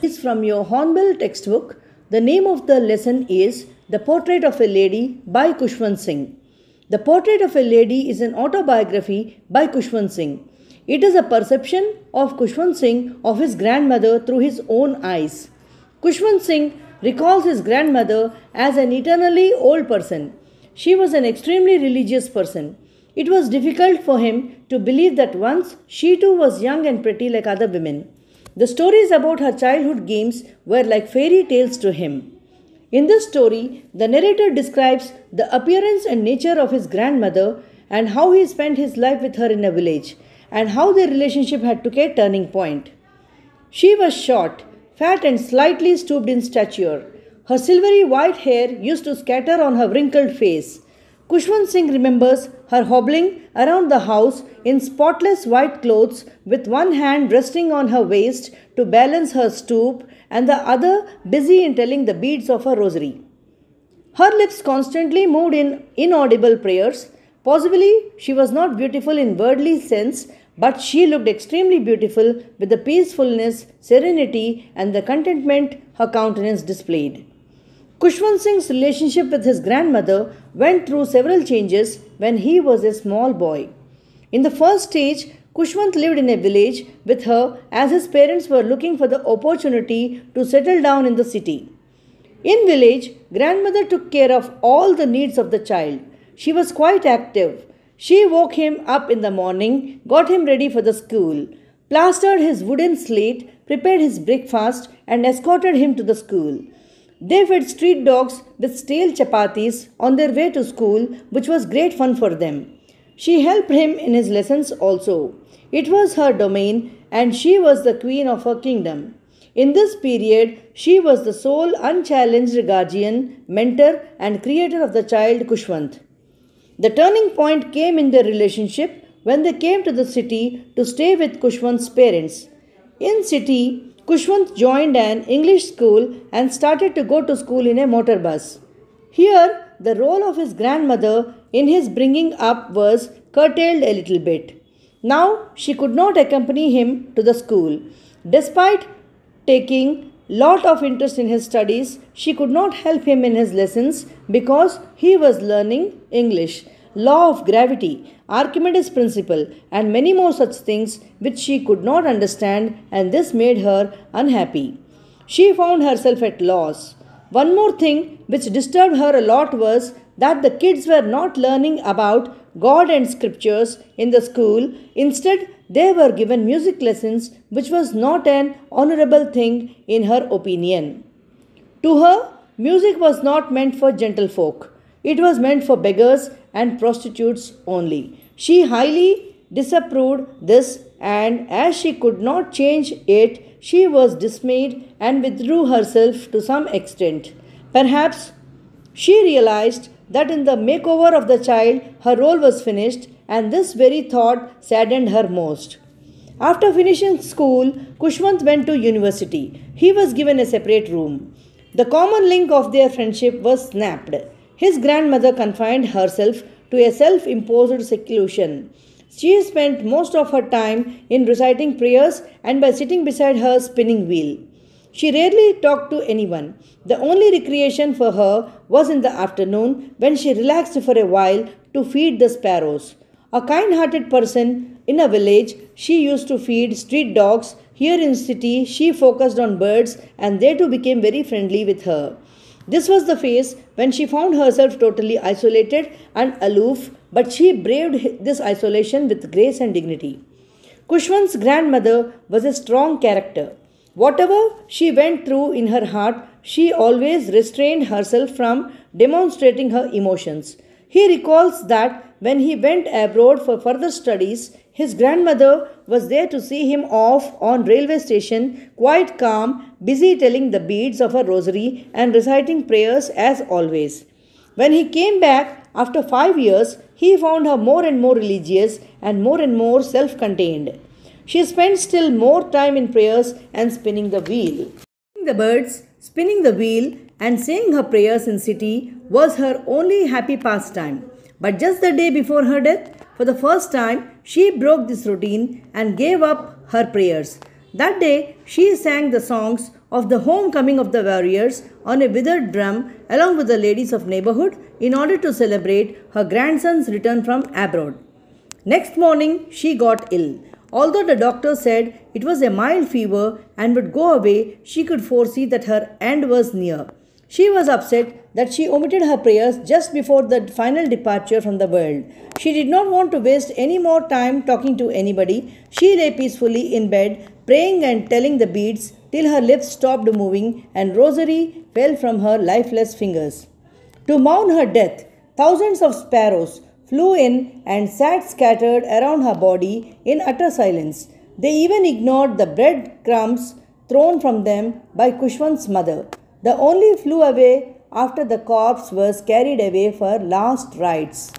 Is from your Hornbill textbook. The name of the lesson is The Portrait of a Lady by Khushwant Singh. The Portrait of a Lady is an autobiography by Khushwant Singh. It is a perception of Khushwant Singh of his grandmother through his own eyes. Khushwant Singh recalls his grandmother as an eternally old person. She was an extremely religious person. It was difficult for him to believe that once she too was young and pretty like other women. The stories about her childhood games were like fairy tales to him. In this story, the narrator describes the appearance and nature of his grandmother and how he spent his life with her in a village and how their relationship had took a turning point. She was short, fat and slightly stooped in stature. Her silvery white hair used to scatter on her wrinkled face. Khushwant Singh remembers her hobbling around the house in spotless white clothes with one hand resting on her waist to balance her stoop and the other busy in telling the beads of her rosary. Her lips constantly moved in inaudible prayers. Possibly she was not beautiful in worldly sense, but she looked extremely beautiful with the peacefulness, serenity, and the contentment her countenance displayed. Khushwant Singh's relationship with his grandmother went through several changes when he was a small boy. In the first stage, Khushwant lived in a village with her as his parents were looking for the opportunity to settle down in the city. In village, grandmother took care of all the needs of the child. She was quite active. She woke him up in the morning, got him ready for the school, plastered his wooden slate, prepared his breakfast, and escorted him to the school. They fed street dogs with stale chapatis on their way to school, which was great fun for them. She helped him in his lessons also. It was her domain, and she was the queen of her kingdom. In this period, she was the sole unchallenged guardian, mentor, and creator of the child Khushwant. The turning point came in their relationship when they came to the city to stay with Khushwant's parents. In city, Khushwant joined an English school and started to go to school in a motor bus. Here, the role of his grandmother in his bringing up was curtailed a little bit. Now, she could not accompany him to the school. Despite taking lot of interest in his studies, she could not help him in his lessons because he was learning English, law of gravity, Archimedes' principle, and many more such things which she could not understand, and this made her unhappy. She found herself at loss. One more thing which disturbed her a lot was that the kids were not learning about God and scriptures in the school. Instead, they were given music lessons, which was not an honorable thing in her opinion. To her, music was not meant for gentlefolk. It was meant for beggars and prostitutes only. She highly disapproved this, and as she could not change it, she was dismayed and withdrew herself to some extent. Perhaps she realized that in the makeover of the child, her role was finished, and this very thought saddened her most. After finishing school, Khushwant went to university. He was given a separate room. The common link of their friendship was snapped. His grandmother confined herself to a self-imposed seclusion. She spent most of her time in reciting prayers and by sitting beside her spinning wheel. She rarely talked to anyone. The only recreation for her was in the afternoon when she relaxed for a while to feed the sparrows. A kind-hearted person in a village, she used to feed street dogs. Here in city, she focused on birds and they too became very friendly with her. This was the phase when she found herself totally isolated and aloof, but she braved this isolation with grace and dignity. Khushwant's grandmother was a strong character. Whatever she went through in her heart, she always restrained herself from demonstrating her emotions. He recalls that when he went abroad for further studies, his grandmother was there to see him off on railway station, quite calm, busy telling the beads of her rosary and reciting prayers as always. When he came back after 5 years, he found her more and more religious and more self-contained. She spent still more time in prayers and spinning the wheel. The birds, spinning the wheel, and saying her prayers in city was her only happy pastime. But just the day before her death, for the first time, she broke this routine and gave up her prayers. That day, she sang the songs of the homecoming of the warriors on a withered drum along with the ladies of neighborhood in order to celebrate her grandson's return from abroad. Next morning, she got ill. Although the doctor said it was a mild fever and would go away, she could foresee that her end was near. She was upset that she omitted her prayers just before the final departure from the world. She did not want to waste any more time talking to anybody. She lay peacefully in bed, praying and telling the beads till her lips stopped moving and rosary fell from her lifeless fingers. To mourn her death, thousands of sparrows flew in and sat scattered around her body in utter silence. They even ignored the bread crumbs thrown from them by Khushwant's mother. They only flew away after the corpse was carried away for last rites.